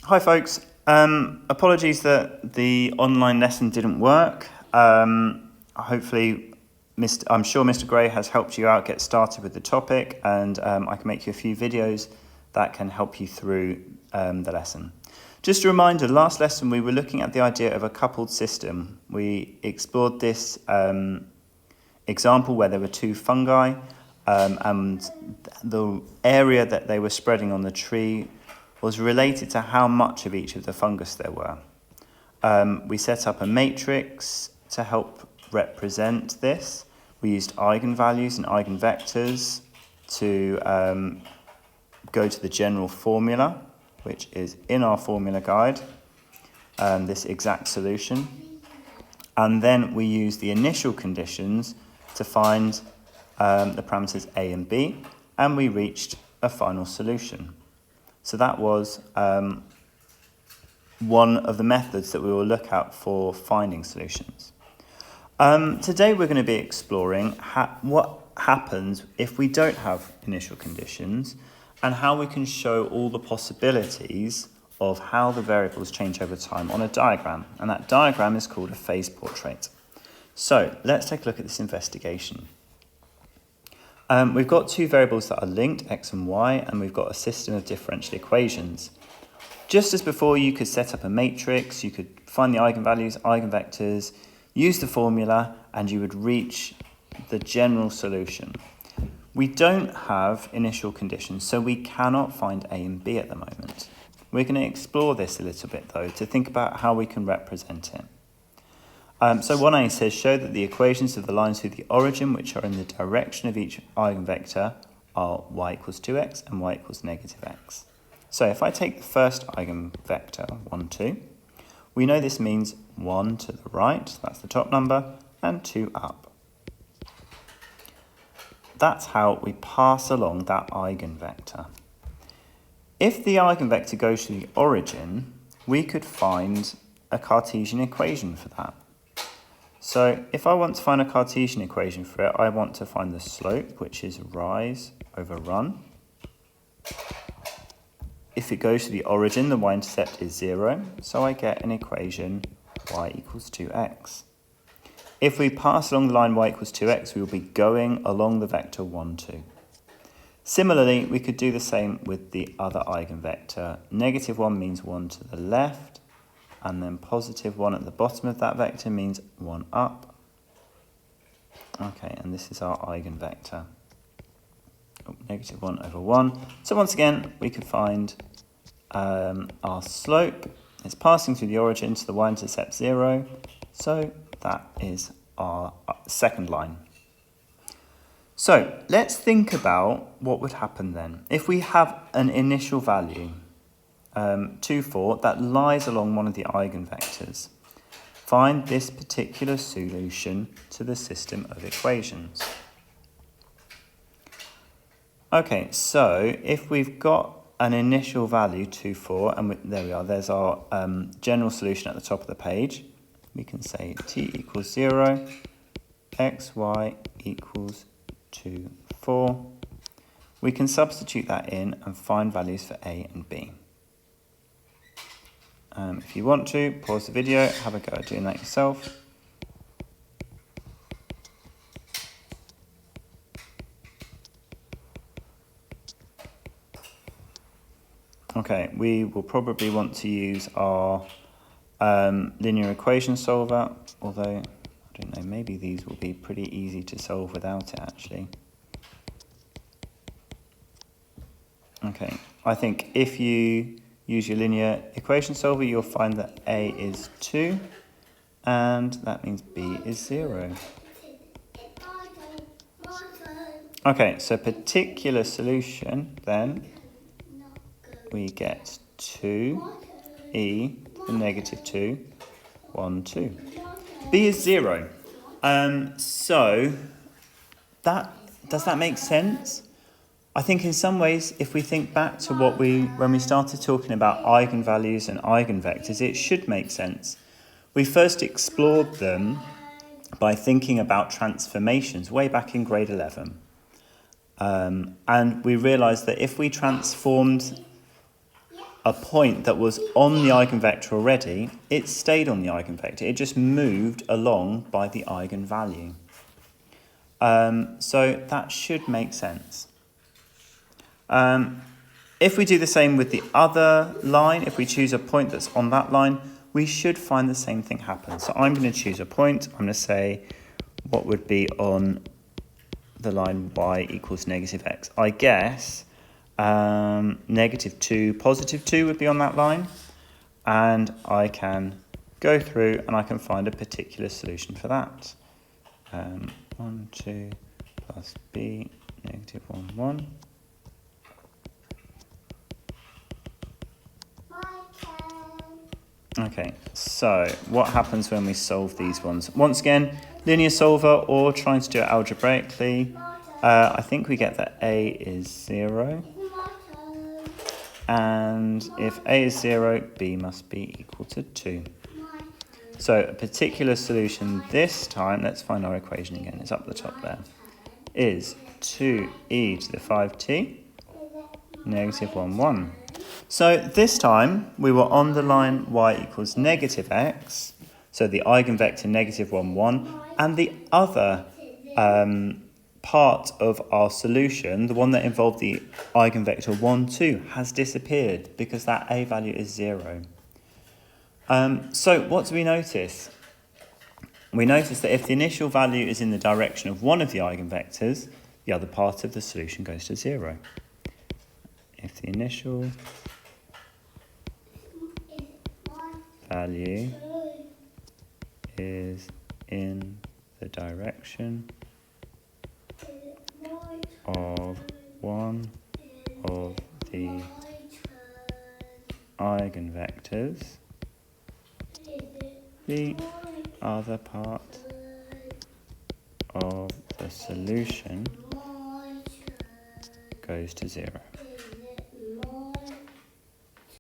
Hi folks, apologies that the online lesson didn't work. Hopefully, I'm sure Mr. Gray has helped you out get started with the topic, and I can make you a few videos that can help you through the lesson. Just a reminder, last lesson we were looking at the idea of a coupled system. We explored this example where there were two fungi and the area that they were spreading on the tree was related to how much of each of the fungus there were. We set up a matrix to help represent this. We used eigenvalues and eigenvectors to go to the general formula, which is in our formula guide, this exact solution. And then we use the initial conditions to find the parameters a and b, and we reached a final solution. So that was one of the methods that we will look at for finding solutions. Today we're going to be exploring what happens if we don't have initial conditions and how we can show all the possibilities of how the variables change over time on a diagram. And that diagram is called a phase portrait. So let's take a look at this investigation. We've got two variables that are linked, x and y, and we've got a system of differential equations. Just as before, you could set up a matrix, you could find the eigenvalues, eigenvectors, use the formula, and you would reach the general solution. We don't have initial conditions, so we cannot find a and b at the moment. We're going to explore this a little bit, though, to think about how we can represent it. So 1a says, show that the equations of the lines through the origin, which are in the direction of each eigenvector, are y equals 2x and y equals negative x. So if I take the first eigenvector, 1, 2, we know this means 1 to the right, that's the top number, and 2 up. That's how we pass along that eigenvector. If the eigenvector goes to the origin, we could find a Cartesian equation for that. So if I want to find a Cartesian equation for it, I want to find the slope, which is rise over run. If it goes to the origin, the y-intercept is 0, so I get an equation y equals 2x. If we pass along the line y equals 2x, we will be going along the vector 1, 2. Similarly, we could do the same with the other eigenvector. Negative 1 means 1 to the left, and then positive 1 at the bottom of that vector means 1 up. Okay, and this is our eigenvector. Negative 1 over 1. So once again, we could find our slope. It's passing through the origin to the y-intercept 0. So that is our second line. So let's think about what would happen then. If we have an initial value, 2, 4, that lies along one of the eigenvectors. Find this particular solution to the system of equations. Okay, so if we've got an initial value, 2, 4, and there we are, there's our general solution at the top of the page. We can say t equals 0, x, y equals 2, 4. We can substitute that in and find values for a and b. If you want to, pause the video, have a go at doing that yourself. Okay, we will probably want to use our linear equation solver, although, I don't know, maybe these will be pretty easy to solve without it actually. Okay, I think if you use your linear equation solver, you'll find that a is 2, and that means b is 0. Okay, so particular solution, then, we get 2e to the negative 2, 1, 2. b is 0. So, does that make sense? I think in some ways, if we think back to when we started talking about eigenvalues and eigenvectors, it should make sense. We first explored them by thinking about transformations way back in grade 11. And we realised that if we transformed a point that was on the eigenvector already, it stayed on the eigenvector. It just moved along by the eigenvalue. So that should make sense. If we do the same with the other line, if we choose a point that's on that line, we should find the same thing happen. So I'm going to choose a point. I'm going to say what would be on the line y equals negative x. I guess negative 2, positive 2 would be on that line. And I can go through and I can find a particular solution for that. 1, 2 plus b, negative 1, 1. Okay, so what happens when we solve these ones? Once again, linear solver or trying to do it algebraically. I think we get that a is 0. And if a is 0, b must be equal to 2. So a particular solution this time, let's find our equation again, it's up the top there, is 2e to the 5t, negative 1, 1. So this time we were on the line y equals negative x, so the eigenvector negative 1, 1, and the other part of our solution, the one that involved the eigenvector 1, 2, has disappeared because that a value is 0. So what do we notice? We notice that if the initial value is in the direction of one of the eigenvectors, the other part of the solution goes to 0. If the initial value is in the direction of one of the eigenvectors, the other part of the solution goes to 0.